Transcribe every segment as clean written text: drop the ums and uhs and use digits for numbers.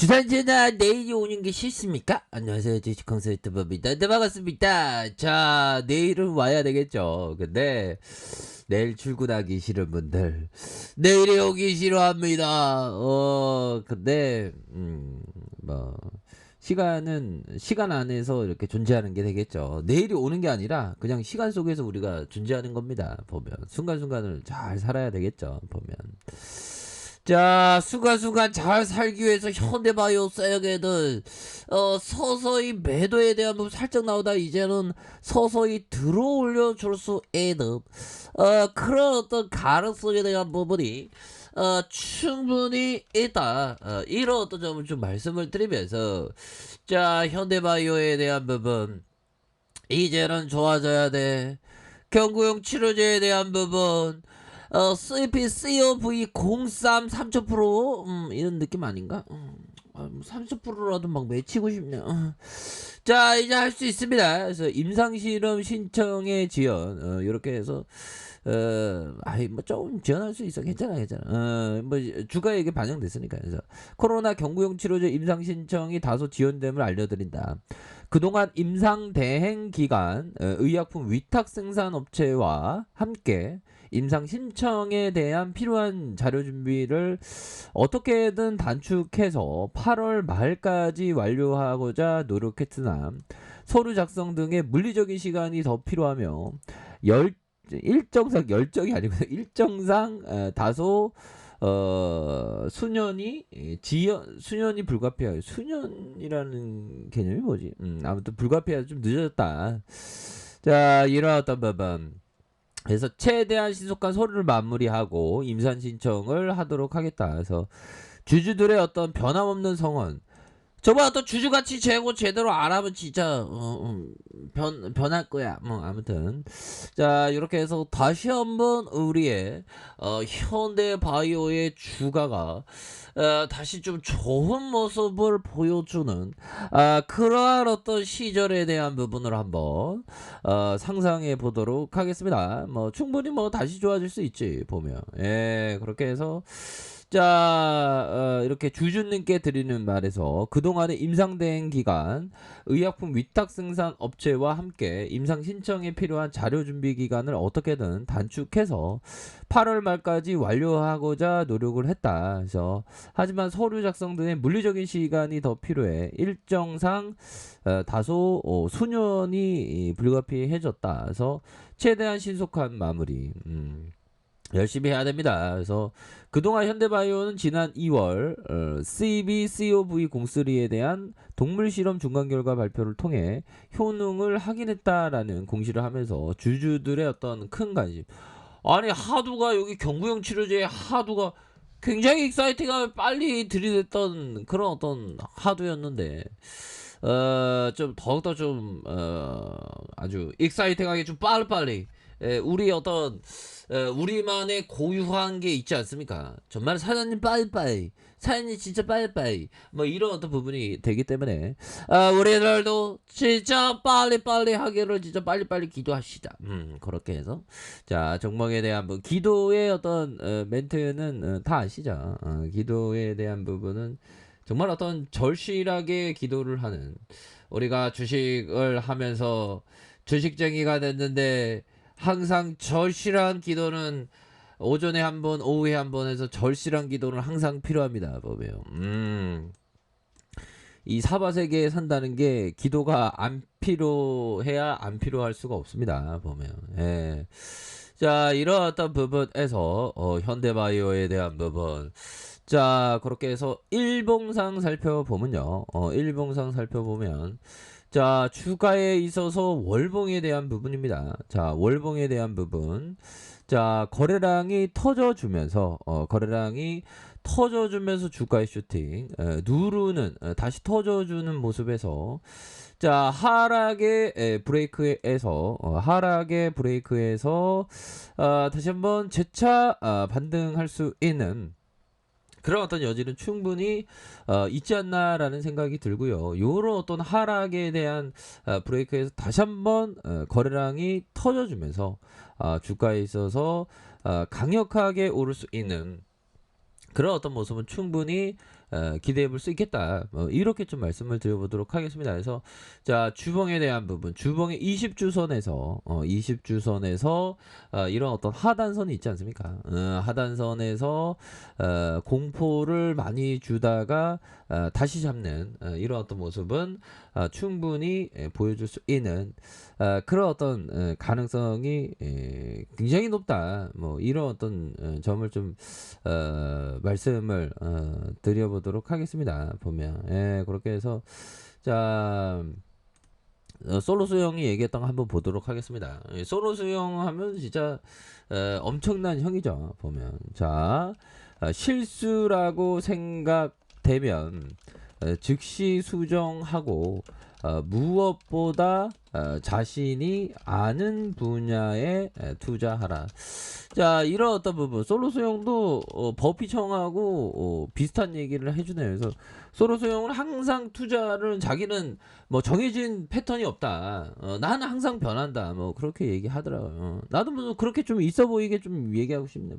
주산지나 내일이 오는 게 싫습니까? 안녕하세요, 주식kon서 유튜버입니다. 네, 반갑습니다. 자, 내일은 와야 되겠죠. 근데 내일 출근하기 싫은 분들 내일이 오기 싫어합니다. 근데 뭐 시간 안에서 이렇게 존재하는 게 되겠죠. 내일이 오는 게 아니라 그냥 시간 속에서 우리가 존재하는 겁니다. 보면 순간순간을 잘 살아야 되겠죠. 보면. 자, 순간순간 잘 살기 위해서 현대바이오 세계는 서서히 매도에 대한 부분 살짝 나오다 이제는 서서히 들어올려 줄 수 있는 그런 어떤 가능성에 대한 부분이 충분히 있다. 이런 어떤 점을 좀 말씀을 드리면서, 자, 현대바이오에 대한 부분 이제는 좋아져야 돼. 경구용 치료제에 대한 부분, COV03 30% 이런 느낌 아닌가? 30%라도 막 외치고 싶네. 자, 이제 할 수 있습니다. 그래서 임상실험 신청의 지연, 이렇게 해서 뭐 조금 지원할 수 있어. 괜찮아. 뭐 주가에 이게 반영됐으니까. 그래서 코로나 경구용 치료제 임상 신청이 다소 지연됨을 알려드린다. 그동안 임상 대행 기간 의약품 위탁 생산 업체와 함께 임상 신청에 대한 필요한 자료 준비를 어떻게든 단축해서 8월 말까지 완료하고자 노력했으나 서류 작성 등의 물리적인 시간이 더 필요하며 일정상 열정이 아니고 일정상 다소 수년이 불가피하여. 수년이라는 개념이 뭐지? 아무튼 불가피하여 좀 늦어졌다. 자, 이런 어떤 부분. 그래서 최대한 신속한 서류를 마무리하고 임산 신청을 하도록 하겠다. 그래서 주주들의 어떤 변함없는 성원. 저번 어떤 주주가치 재고 제대로 안 하면 진짜 변할 거야. 뭐 아무튼 자, 이렇게 해서 다시 한번 우리의 현대바이오의 주가가 다시 좀 좋은 모습을 보여주는 그러한 어떤 시절에 대한 부분을 한번 상상해 보도록 하겠습니다. 뭐 충분히 뭐 다시 좋아질 수 있지 보면. 예, 그렇게 해서 자, 이렇게 주주님께 드리는 말에서 그동안의 임상대행 기간 의약품 위탁 생산 업체와 함께 임상 신청에 필요한 자료 준비 기간을 어떻게든 단축해서 8월 말까지 완료하고자 노력을 했다. 그래서 하지만 서류 작성 등의 물리적인 시간이 더 필요해 일정상 다소 수년이 불가피해졌다. 그래서 최대한 신속한 마무리. 열심히 해야 됩니다. 그래서 그동안 현대바이오는 지난 2월 CBCOV03에 대한 동물 실험 중간 결과 발표를 통해 효능을 확인했다라는 공시를 하면서 주주들의 어떤 큰 관심. 아니, 하두가 여기 경구용 치료제의 하두가 굉장히 익사이팅하게 빨리 들이댔던 그런 어떤 하두였는데 좀 더욱더 좀 아주 익사이팅하게 좀 빨리빨리 우리 어떤 우리만의 고유한 게 있지 않습니까? 정말 사장님 빨리빨리, 사장님 진짜 빨리빨리, 뭐 이런 어떤 부분이 되기 때문에 우리들도 진짜 빨리빨리 하기를 진짜 빨리빨리 기도하시다. 그렇게 해서 자, 종목에 대한 뭐 기도의 어떤 멘트는 다 아시죠? 기도에 대한 부분은 정말 어떤 절실하게 기도를 하는, 우리가 주식을 하면서 주식쟁이가 됐는데 항상 절실한 기도는 오전에 한 번, 오후에 한 번 해서 절실한 기도는 항상 필요합니다. 보면 이 사바세계에 산다는 게 기도가 안 필요해야 안 필요할 수가 없습니다. 보면. 예. 자, 이런 어떤 부분에서 현대바이오에 대한 부분. 자, 그렇게 해서 일봉상 살펴보면요. 일봉상 살펴보면 자, 주가에 있어서 월봉에 대한 부분입니다. 자, 월봉에 대한 부분. 자, 거래량이 터져주면서 주가의 슈팅 누르는 다시 터져주는 모습에서 자, 하락의 브레이크에서 다시 한번 재차 반등할 수 있는 그런 어떤 여지는 충분히 있지 않나라는 생각이 들고요. 요런 어떤 하락에 대한 브레이크에서 다시 한번 거래량이 터져주면서 주가에 있어서 강력하게 오를 수 있는 그런 어떤 모습은 충분히 기대해 볼 수 있겠다. 이렇게 좀 말씀을 드려보도록 하겠습니다. 그래서 자, 주봉에 대한 부분, 주봉의 20주선에서 이런 어떤 하단선이 있지 않습니까? 하단선에서 공포를 많이 주다가 다시 잡는 이런 어떤 모습은 충분히 보여줄 수 있는 그런 어떤 가능성이 굉장히 높다. 뭐 이런 어떤 점을 좀 말씀을 드려보도록 하겠습니다. 보면 그렇게 해서 자, 솔로 수영이 얘기했던 거 한번 보도록 하겠습니다. 솔로 수영 하면 진짜 엄청난 형이죠. 보면 자, 실수라고 생각되면 즉시 수정하고 무엇보다 자신이 아는 분야에 투자하라. 자, 이런 어떤 부분 솔로 수영도 버피청하고 비슷한 얘기를 해주네요. 그래서 솔로 수영은 항상 투자를 자기는 뭐 정해진 패턴이 없다. 나는 항상 변한다. 뭐 그렇게 얘기하더라고요. 나도 뭐 그렇게 좀 있어 보이게 좀 얘기하고 싶네.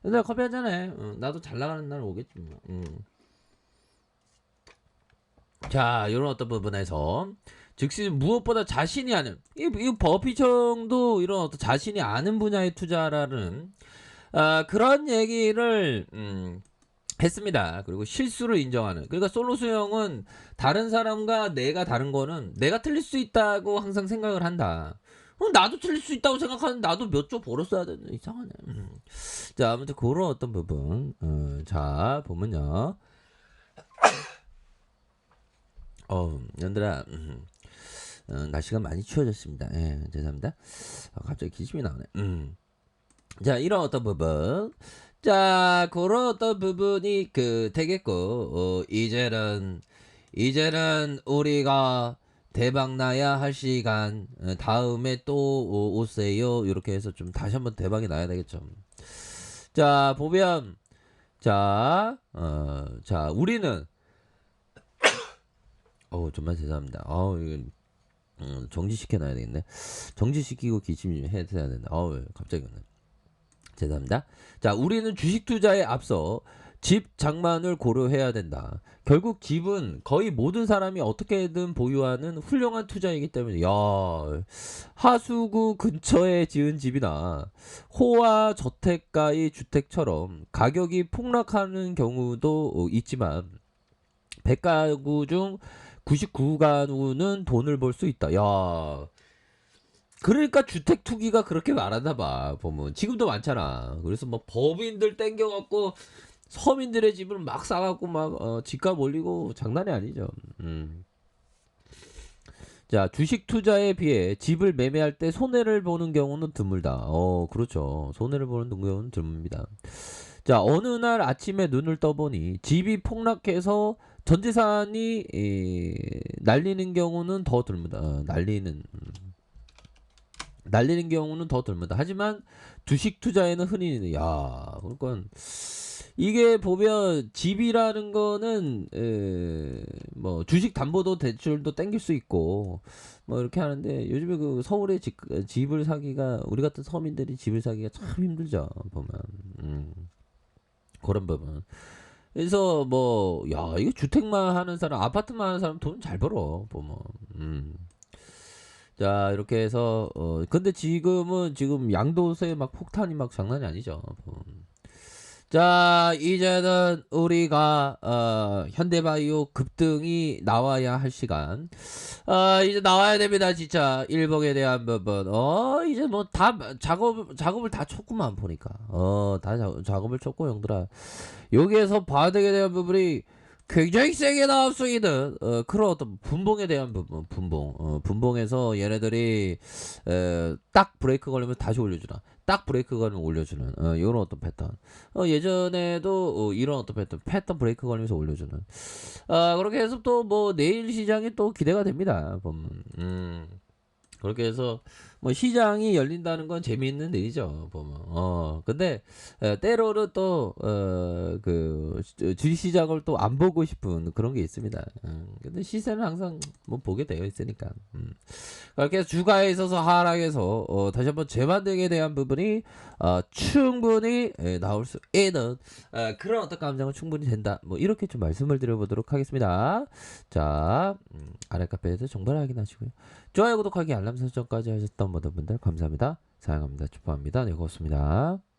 내가 커피 한잔 해. 나도 잘 나가는 날 오겠지. 뭐. 자, 이런 어떤 부분에서 즉시 무엇보다 자신이 아는 이 버피청도 이런 어떤 자신이 아는 분야에 투자라는 그런 얘기를 했습니다. 그리고 실수를 인정하는. 그러니까 솔로 수영은 다른 사람과 내가 다른 거는 내가 틀릴 수 있다고 항상 생각을 한다. 나도 틀릴 수 있다고 생각하는데 나도 몇 조 벌었어야 되는데 이상하네. 자, 아무튼 그런 어떤 부분. 자, 보면요. 연들아, 날씨가 많이 추워졌습니다. 예, 죄송합니다. 갑자기 기침이 나오네. 자, 이런 어떤 부분. 자, 그런 어떤 부분이 되겠고, 이제는 우리가 대박 나야 할 시간, 다음에 또 오세요. 이렇게 해서 좀 다시 한번 대박이 나야 되겠죠. 자, 보면, 자, 우리는, 정말 죄송합니다. 이거, 정지시켜 놔야 되겠네. 정지시키고 기침 좀 해야 된다. 갑자기 그러네. 죄송합니다. 자, 우리는 주식 투자에 앞서 집 장만을 고려해야 된다. 결국 집은 거의 모든 사람이 어떻게든 보유하는 훌륭한 투자이기 때문에 하수구 근처에 지은 집이나 호화 저택가의 주택처럼 가격이 폭락하는 경우도 있지만 100가구 중 99가구는 돈을 벌 수 있다. 그러니까 주택 투기가 그렇게 많았나 봐. 보면 지금도 많잖아. 그래서 뭐 법인들 땡겨갖고 서민들의 집을 막 사갖고 막 집값 올리고 장난이 아니죠. 자, 주식 투자에 비해 집을 매매할 때 손해를 보는 경우는 드물다. 그렇죠. 손해를 보는 경우는 드뭅니다. 자, 어느 날 아침에 눈을 떠보니 집이 폭락해서 전 재산이 날리는 경우는 더 드뭅니다. 날리는 경우는 더 드뭅니다. 하지만 주식 투자에는 흔히 그러니까 이게 보면 집이라는 거는 뭐 주식 담보도 대출도 땡길 수 있고 뭐 이렇게 하는데 요즘에 그 서울에 집을 사기가 우리 같은 서민들이 집을 사기가 참 힘들죠. 보면 그런 부분. 그래서 뭐 이거 주택만 하는 사람, 아파트만 하는 사람 돈 잘 벌어 보면. 자, 이렇게 해서 근데 지금 양도세 막 폭탄이 막 장난이 아니죠. 자, 이제는 우리가 현대바이오 급등이 나와야 할 시간. 이제 나와야 됩니다. 진짜 일봉에 대한 부분. 이제 뭐 다 작업을 다 쳤구만 보니까. 다 작업을 쳤고 형들아. 여기에서 바닥에 대한 부분이 굉장히 세게 나왔어이는 그런 어떤 분봉에 대한 부분, 분봉에서 얘네들이 딱 브레이크 걸리면 다시 올려주나, 딱 브레이크 걸리면 올려주는 이런 어떤 패턴. 예전에도 이런 어떤 패턴 브레이크 걸리면서 올려주는. 그렇게 해서 또 뭐 내일 시장이 또 기대가 됩니다. 보면. 그렇게 해서 뭐 시장이 열린다는 건 재미있는 일이죠, 보면. 근데 때로는 또 주식시장을 또 안 보고 싶은 그런 게 있습니다. 근데 시세는 항상 뭐 보게 되어 있으니까. 그렇게 해서 주가에 있어서 하락해서 다시 한번 재반등에 대한 부분이 충분히 나올 수 있는 그런 어떤 감정은 충분히 된다. 뭐 이렇게 좀 말씀을 드려보도록 하겠습니다. 자, 아래 카페에서 정보를 확인하시고요. 좋아요, 구독하기, 알람 설정까지 하셨던 모든 분들 감사합니다. 사랑합니다. 축복합니다. 네, 고맙습니다.